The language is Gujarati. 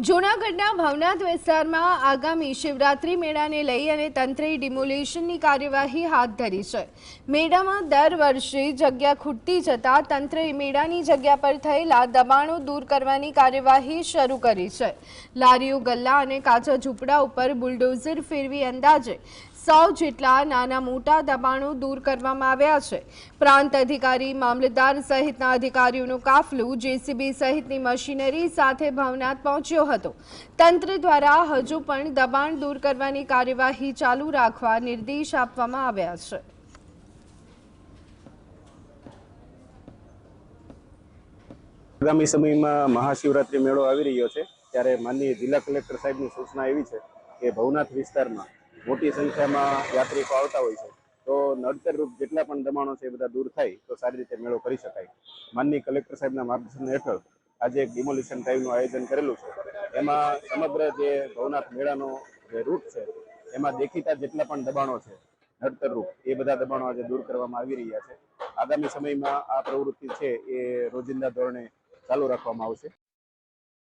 જૂનાગઢના ભવનાથ વિસ્તારમાં આગામી શિવરાત્રી મેળાને લઈ અને તંત્રે ડિમોલિશનની કાર્યવાહી હાથ ધરી છે। મેળામાં દર વર્ષે જગ્યા ખૂટતી જતા તંત્રએ મેળાની જગ્યા પર થયેલા દબાણો દૂર કરવાની કાર્યવાહી શરૂ કરી છે। લારીઓ, ગલ્લા અને કાચા ઝૂંપડા ઉપર બુલડોઝર ફેરવી અંદાજે 100 જેટલા નાના મોટા દબાણો દૂર કરવામાં આવ્યા છે। પ્રાંત અધિકારી, મામલતદાર સહિતના અધિકારીઓનો કાફલો જેસીબી સહિતની મશીનરી સાથે ભવનાથ પહોંચ્યો હતો। તંત્ર દ્વારા હજુ પણ દબાણ દૂર કરવાની કાર્યવાહી ચાલુ રાખવા નિર્દેશ આપવામાં આવ્યા છે। આગામી સમયમાં મહાશિવરાત્રી મેળો આવી રહ્યો છે ત્યારે માનનીય જિલ્લા કલેક્ટર સાહેબની સૂચના એવી છે કે ભવનાથ વિસ્તારમાં મોટી સંખ્યામાં યાત્રિકો આવતા હોય છે તો નડતરરૂપ જેટલા પણ દબાણો છે એ બધા દૂર થાય તો સારી રીતે મેળો કરી શકાય। માનનીય કલેક્ટર સાહેબના માર્ગદર્શન હેઠળ આજે એક ડિમોલિશન ડ્રાઈવનું આયોજન કરેલું છે। એમાં સમગ્ર જે ભવનાથ મેળાનો જે રૂટ છે એમાં દેખીતા જેટલા પણ દબાણો છે નડતરરૂપ એ બધા દબાણો આજે દૂર કરવામાં આવી રહ્યા છે। આગામી સમયમાં આ પ્રવૃત્તિ છે એ રોજિંદા ધોરણે ચાલુ રાખવામાં આવશે।